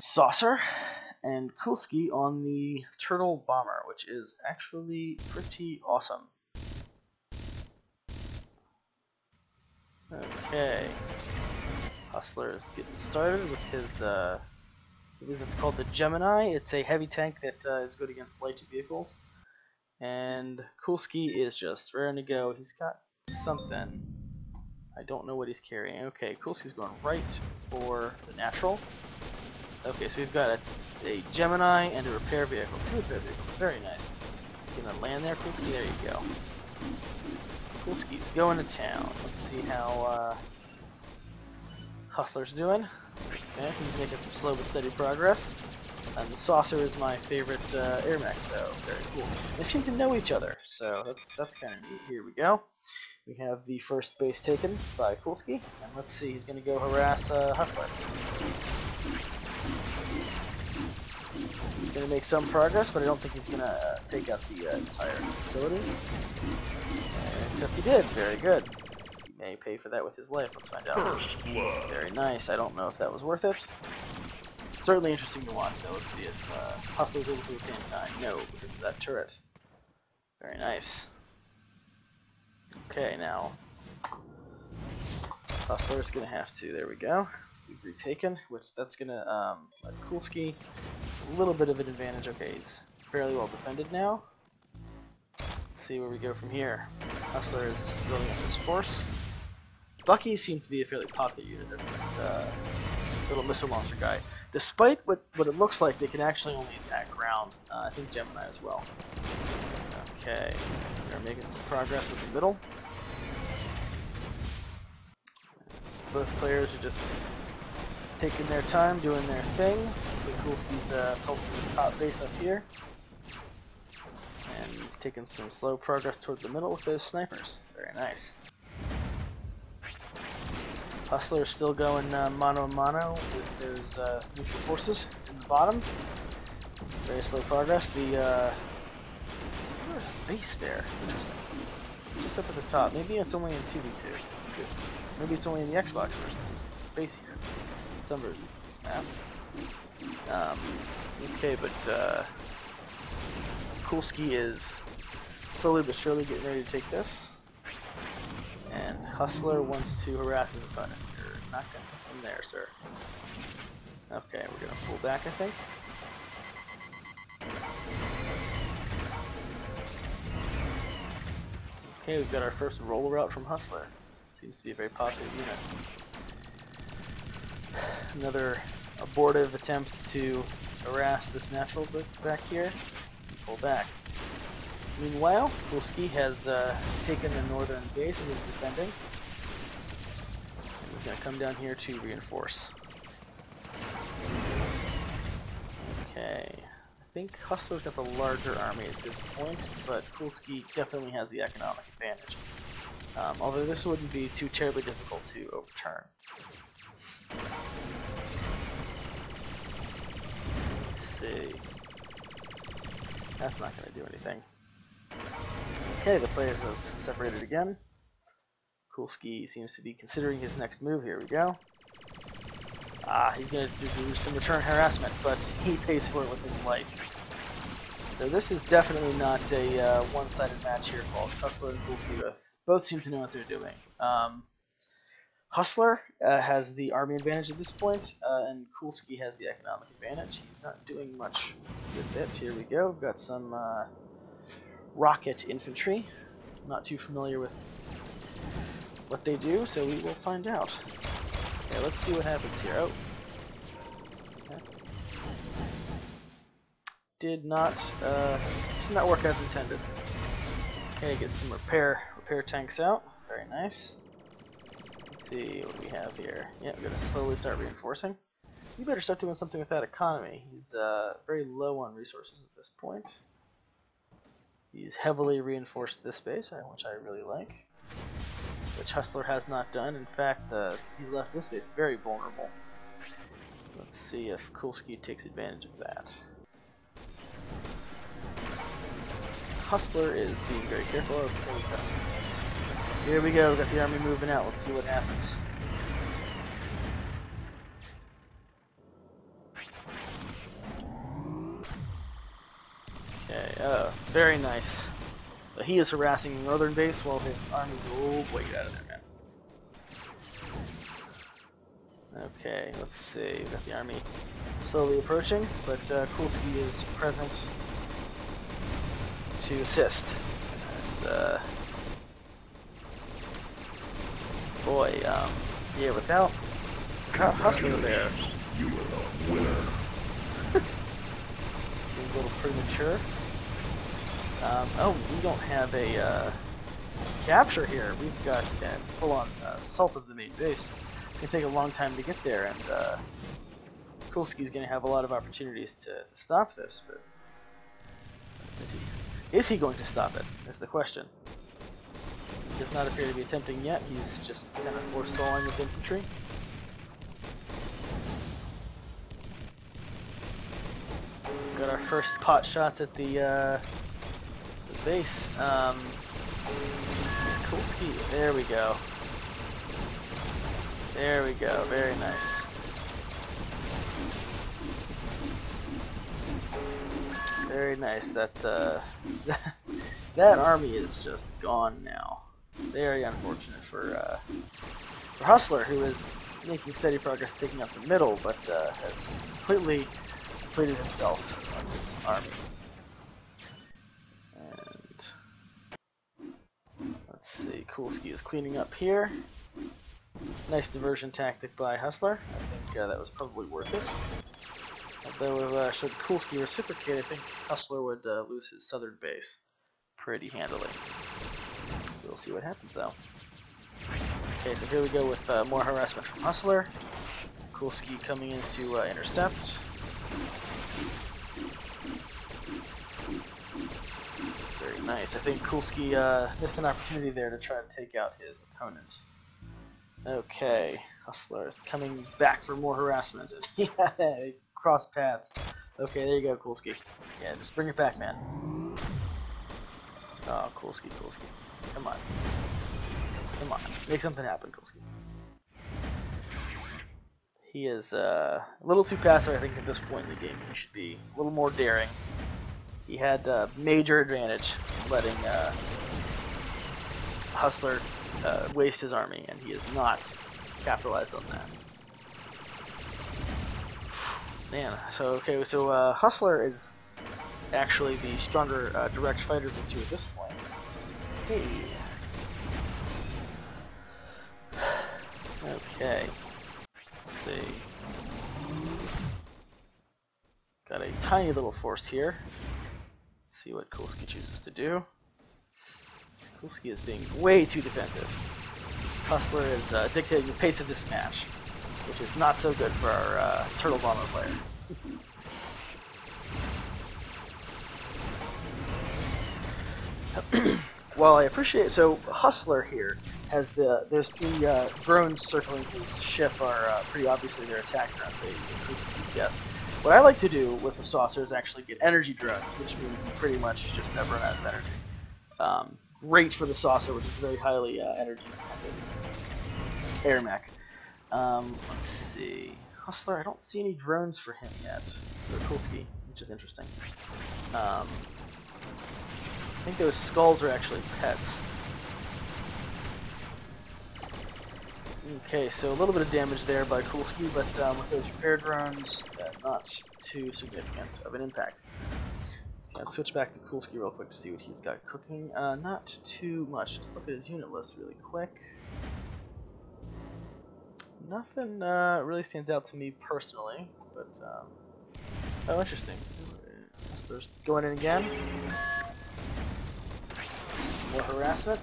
Saucer and Kewlski on the Turtle Bomber, which is actually pretty awesome. Okay. Hustler is getting started with his, I believe it's called the Gemini. It's a heavy tank that is good against light vehicles. And Kewlski is just raring to go. He's got something. I don't know what he's carrying. Okay, Kewlski's going right for the natural. Okay, so we've got a Gemini and a repair vehicle. Two repair vehicles. Very nice. Gonna land there, Kewlski. There you go. Kewlski's going to town. Let's see how Hustler's doing. Okay, he's making some slow but steady progress. And the Saucer is my favorite AirMech, so very cool. They seem to know each other, so that's kind of neat. Here we go. We have the first base taken by Kewlski, and let's see, he's going to go harass Hustler. He's going to make some progress, but I don't think he's going to take out the entire facility. Except he did. Very good. He may pay for that with his life. Let's find out. Very nice. I don't know if that was worth it. It's certainly interesting to watch, though. Let's see if Hustler's able to attain 9. No, because of that turret. Very nice. Okay, now Hustler's going to have to. There we go. We've retaken, which that's going to let Kewlski a little bit of an advantage. Okay, he's fairly well defended now. Let's see where we go from here. Hustler is building up his force. Bucky seems to be a fairly popular unit as this little missile launcher guy. Despite what it looks like, they can actually only attack ground. I think Gemini as well. Okay, they're making some progress with the middle. Both players are just taking their time, doing their thing. Looks like Kewlski's assaulting this top base up here. And taking some slow progress towards the middle with those snipers. Very nice. Hustler is still going mano a mano with those neutral forces in the bottom. Very slow progress. The base there. Interesting. Just up at the top. Maybe it's only in 2v2. Maybe it's only in the Xbox version. Base here. Some versions of this map. Okay, but Kewlski is slowly but surely getting ready to take this. And Hustler wants to harass his opponent. You're not going to come there, sir. Okay, we're going to pull back, I think. Okay, we've got our first roll route from Hustler. Seems to be a very popular unit. Another abortive attempt to harass this natural back here. Pull back. Meanwhile, Kewlski has taken the northern base and is defending. And he's going to come down here to reinforce. Okay. I think Hustler's got the larger army at this point, but Kewlski definitely has the economic advantage. Although this wouldn't be too terribly difficult to overturn. Let's see. That's not going to do anything. Okay, the players have separated again. Kewlski seems to be considering his next move. Here we go. He's going to do some return harassment, but he pays for it with his life. So this is definitely not a one-sided match here, folks. Hustler and Kewlski both seem to know what they're doing. Hustler has the army advantage at this point, and Kewlski has the economic advantage. He's not doing much with it. Here we go. We've got some rocket infantry. Not too familiar with what they do, so we will find out. Okay, let's see what happens here. Oh. Okay. Did not work as intended. Okay, get some repair tanks out. Very nice. Let's see what we have here. Yeah, we're gonna slowly start reinforcing. You better start doing something with that economy. He's very low on resources at this point. He's heavily reinforced this base, which I really like. Which Hustler has not done. In fact, he's left this base very vulnerable. Let's see if Kewlski takes advantage of that. Hustler is being very careful. Here we go, we've got the army moving out. Let's see what happens. very nice. But he is harassing the northern base while his army is oh boy, get out of there, man. Okay, let's see. We've got the army slowly approaching, but Kewlski is present to assist. And, boy, yeah, without Hustler there, You are a winner. seems a little premature. Oh, we don't have a capture here. We've got full-on assault of the main base. It's going to take a long time to get there, and Kewlski's going to have a lot of opportunities to stop this, but is he going to stop it? Is the question. He does not appear to be attempting yet. He's just kind of forestalling with infantry. Got our first pot shots at the base. Kewlski, there we go. There we go, very nice. Very nice. That that army is just gone now. Very unfortunate for Hustler, who is making steady progress taking out the middle, but has completely completed himself on his army. And let's see, Kewlski is cleaning up here. Nice diversion tactic by Hustler. I think that was probably worth it. Although should Kewlski reciprocate, I think Hustler would lose his southern base pretty handily. We'll see what happens though. Okay, so here we go with more harassment from Hustler. Kewlski coming in to intercept. Very nice. I think Kewlski missed an opportunity there to try to take out his opponent. Okay, Hustler is coming back for more harassment. Yeah, cross paths. Okay, there you go, Kewlski. Yeah, just bring it back, man. Oh, Kewlski. Come on. Come on. Make something happen, Kewlski. He is a little too passive, I think, at this point in the game. He should be a little more daring. He had major advantage letting Hustler waste his army, and he has not capitalized on that. Man, so Hustler is actually the stronger direct fighter of the two at this point. Hey. Okay. Let's see. Got a tiny little force here. Let's see what Kewlski chooses to do. Kewlski is being way too defensive. Hustler is dictating the pace of this match, which is not so good for our Turtle Bomber player. Well, I appreciate so Hustler here has there's three drones circling his ship are pretty obviously their attack drones. They increase the DPS. What I like to do with the saucer is actually get energy drones, which means you pretty much just never run out of energy. Great for the saucer, which is very highly energy dependent. AirMech. Let's see. Hustler, I don't see any drones for him yet. For Kewlski, which is interesting. I think those skulls are actually pets. Okay, so a little bit of damage there by Kewlski, but with those repair drones, not too significant of an impact. Okay, let's switch back to Kewlski real quick to see what he's got cooking. Not too much. Let's look at his unit list really quick. Nothing really stands out to me personally, but oh, interesting. There's going in again. More harassment.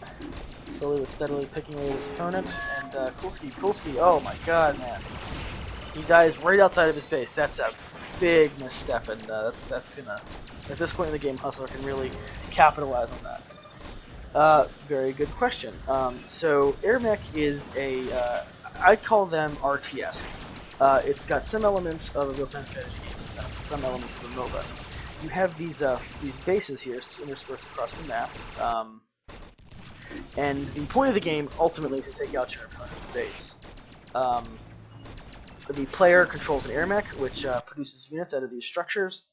Slowly but steadily picking away his opponent, and Kewlski, oh my god, man. He dies right outside of his base. That's a big misstep, and that's gonna, at this point in the game, Hustler can really capitalize on that. Very good question. So AirMech is a, I call them RTS. It's got some elements of a real-time strategy game, some elements of a MOBA. You have these bases here interspersed across the map, and the point of the game ultimately is to take out your opponent's base. The player controls an AirMech, which produces units out of these structures.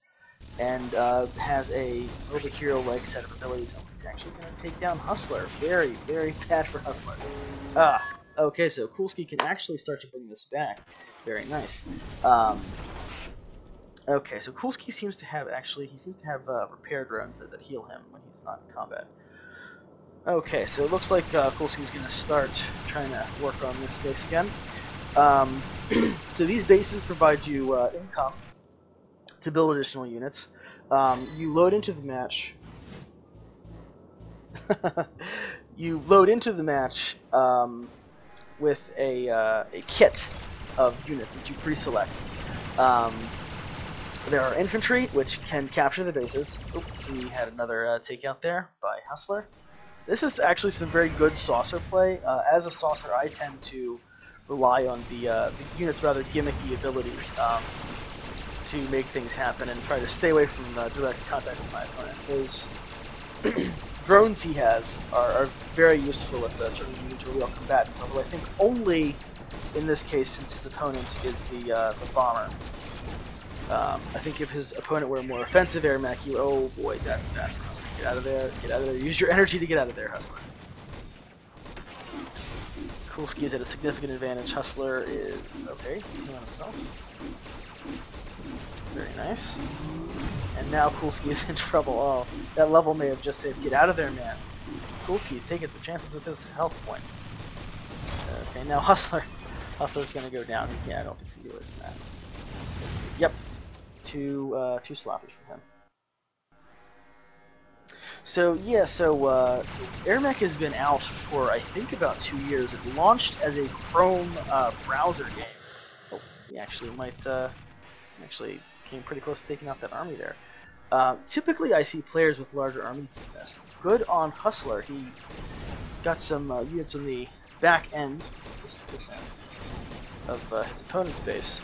and has a little bit hero-like set of abilities. Oh, he's actually going to take down Hustler. Very, very bad for Hustler. Okay, so Kewlski can actually start to bring this back. Very nice. Okay, so Kewlski seems to have repair drones that heal him when he's not in combat. Okay, so it looks like Kewlski's going to start trying to work on this base again. So these bases provide you income to build additional units. You load into the match. You load into the match with a kit of units that you pre-select. There are infantry, which can capture the bases. Oop, we had another takeout there by Hustler. This is actually some very good saucer play. As a saucer, I tend to rely on the unit's rather gimmicky abilities to make things happen and try to stay away from direct contact with my opponent. Those drones he has are very useful at turning him into a real combatant, although I think only in this case, since his opponent is the bomber. I think if his opponent were a more offensive AirMech, oh boy, that's bad for Hustler. Get out of there, get out of there. Use your energy to get out of there, Hustler. Kewlski is at a significant advantage. Hustler is okay, he's healing himself. Very nice. And now Kewlski is in trouble. Oh, that level may have just said, get out of there, man. Kewlski's taking some chances with his health points. Okay, now Hustler's gonna go down. Yeah, I don't think he can do it than that. Yep. Too sloppy for him. So yeah, AirMech has been out for I think about 2 years. It launched as a Chrome browser game. Oh, he actually might actually came pretty close to taking out that army there. Typically, I see players with larger armies than this. Good on Hustler. He got some units on the back end, this end of his opponent's base,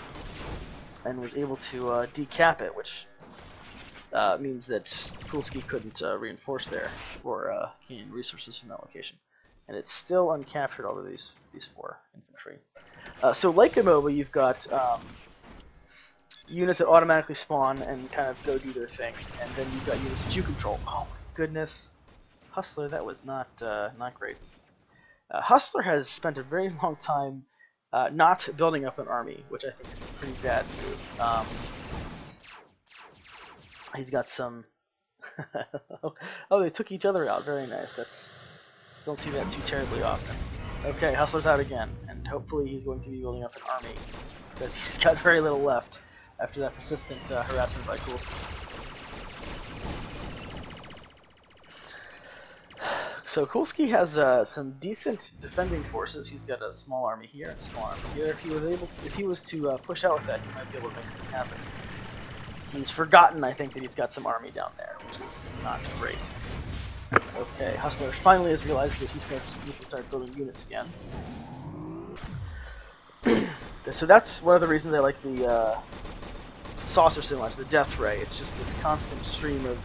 and was able to decap it, which means that Kewlski couldn't reinforce there or gain resources from that location. And it's still uncaptured, all of these 4 infantry. So like a MOBA, you've got units that automatically spawn and kind of go do their thing, and then you've got units that you control. Oh my goodness, Hustler, that was not great. Hustler has spent a very long time not building up an army, which I think is a pretty bad move. He's got some. Oh, they took each other out. Very nice. Don't see that too terribly often. Okay, Hustler's out again, and hopefully he's going to be building up an army because he's got very little left after that persistent harassment by Kewlski. So Kewlski has some decent defending forces. He's got a small army here, a small army here. If he was to push out with that, he might be able to make something happen. He's forgotten, I think, that he's got some army down there, which is not great. Okay, Hustler finally has realized that he needs to start building units again. So that's one of the reasons I like the saucer so much, the death ray. It's just this constant stream of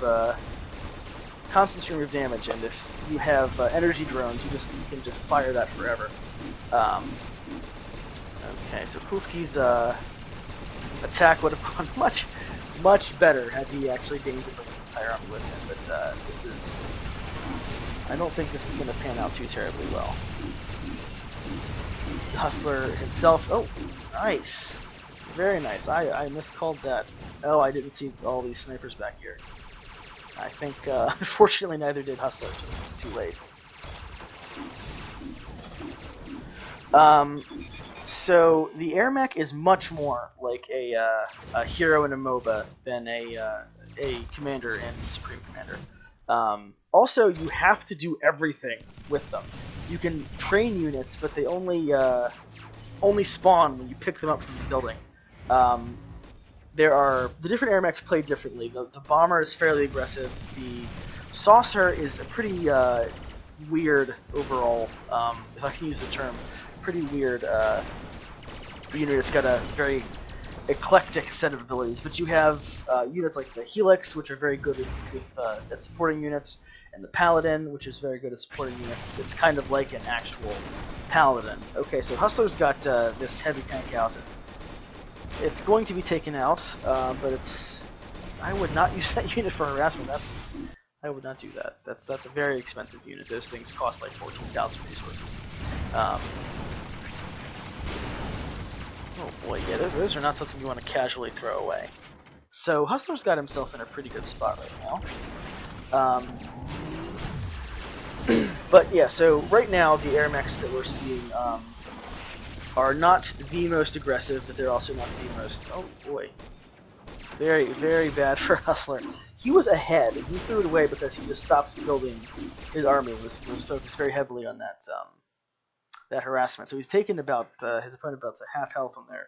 damage, and if you have energy drones, you can just fire that forever. Okay, so Kewlski's attack would have gone much better had he actually gained this entire army with him, but I don't think this is going to pan out too terribly well. Hustler himself, oh, nice. Very nice. I miscalled that. Oh, I didn't see all these snipers back here. I think, unfortunately, neither did Hustler, so it was too late. So the AirMech is much more like a hero in a MOBA than a commander in Supreme Commander. Also, you have to do everything with them. You can train units, but they only spawn when you pick them up from the building. The different AirMechs play differently. The bomber is fairly aggressive. The saucer is a pretty weird overall, if I can use the term, pretty weird unit. It's got a very eclectic set of abilities, but you have units like the Helix, which are very good at supporting units, and the Paladin, which is very good at supporting units. It's kind of like an actual Paladin. Okay, so Hustler's got this heavy tank out. It's going to be taken out, but I would not use that unit for harassment. I would not do that. That's a very expensive unit. Those things cost like 14,000 resources. Oh boy, yeah, those are not something you want to casually throw away. So Hustler's got himself in a pretty good spot right now. But yeah, so right now the AirMechs that we're seeing are not the most aggressive, but they're also not the most... Oh boy. Very, very bad for Hustler. He was ahead, and he threw it away because he just stopped building his army. Was focused very heavily on that that harassment. So he's taken about his opponent about to half health on their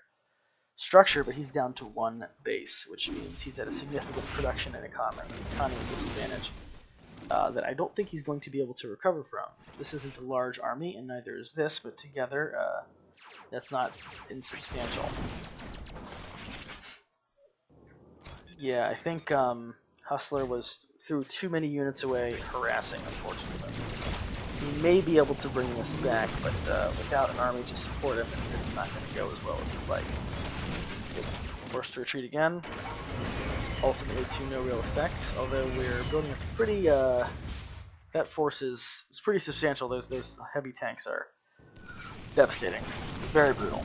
structure, but he's down to 1 base, which means he's at a significant production and economy disadvantage that I don't think he's going to be able to recover from. This isn't a large army, and neither is this, but together, that's not insubstantial. Yeah, I think Hustler threw too many units away harassing, unfortunately. He may be able to bring this back, but without an army to support him, it's not going to go as well as he'd like. Forced to retreat again, ultimately to no real effect, although we're building a pretty, that force is pretty substantial. Those heavy tanks are devastating, very brutal.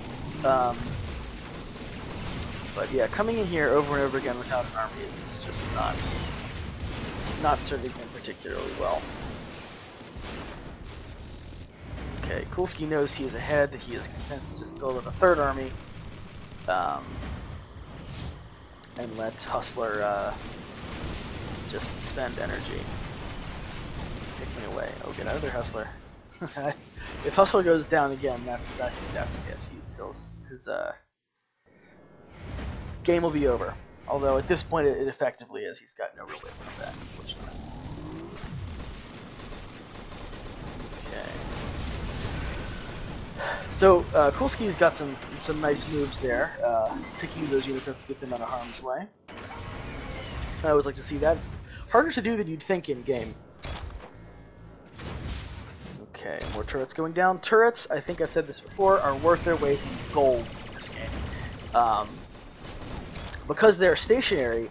But yeah, coming in here over and over again without an army is just not serving him particularly well. Okay, Kewlski knows he is ahead. He is content to just build up a 3rd army, and let Hustler just spend energy. Take me away. Oh, get out of there, Hustler. If Hustler goes down again, that's it. His game will be over. Although at this point it effectively is. He's got no real way to come back, unfortunately. Okay. So Kewlski's got some nice moves there, picking those units up to get them out of harm's way. I always like to see that. It's harder to do than you'd think in game. Okay, more turrets going down. Turrets, I think I've said this before, are worth their weight in gold in this game. Because they're stationary,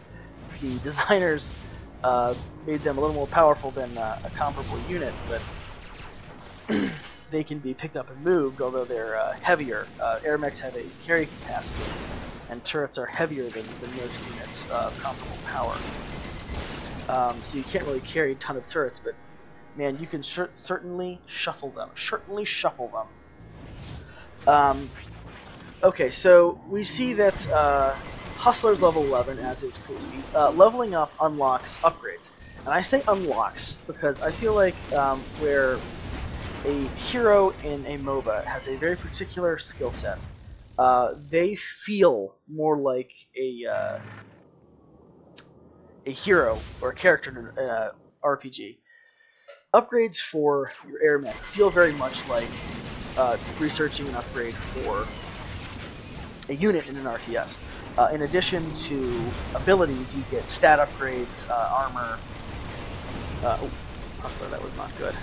the designers made them a little more powerful than a comparable unit, but they can be picked up and moved, although they're heavier. AirMechs have a carry capacity, and turrets are heavier than most units of comparable power. So you can't really carry a ton of turrets, but man, you can certainly shuffle them. Okay, so we see that Hustler's level 11, as is Kewlski. Leveling up unlocks upgrades. And I say unlocks because I feel like where a hero in a MOBA has a very particular skill set, they feel more like a hero or a character in an RPG. Upgrades for your AirMech feel very much like researching an upgrade for a unit in an RTS. In addition to abilities, you get stat upgrades, armor. Oh, Hustler, that was not good.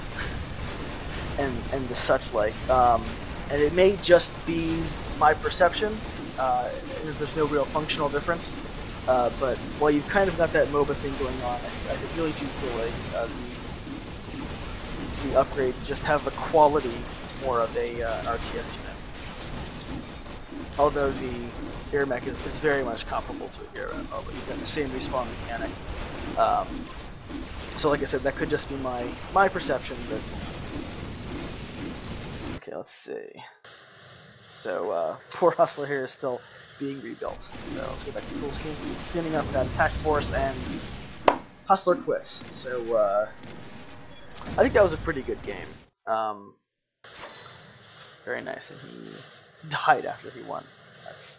and the such like. And it may just be my perception. There's no real functional difference. But while you've kind of got that MOBA thing going on, I really do feel like the upgrades just have the quality more of an RTS unit. Although the AirMech is very much comparable to a hero, but you've got the same respawn mechanic. So like I said, that could just be my perception, but... Okay, let's see. So, poor Hustler here is still being rebuilt. So let's go back to Kewlski. He's cleaning up that attack force, and Hustler quits. So, I think that was a pretty good game. Very nice, and he died after he won. That's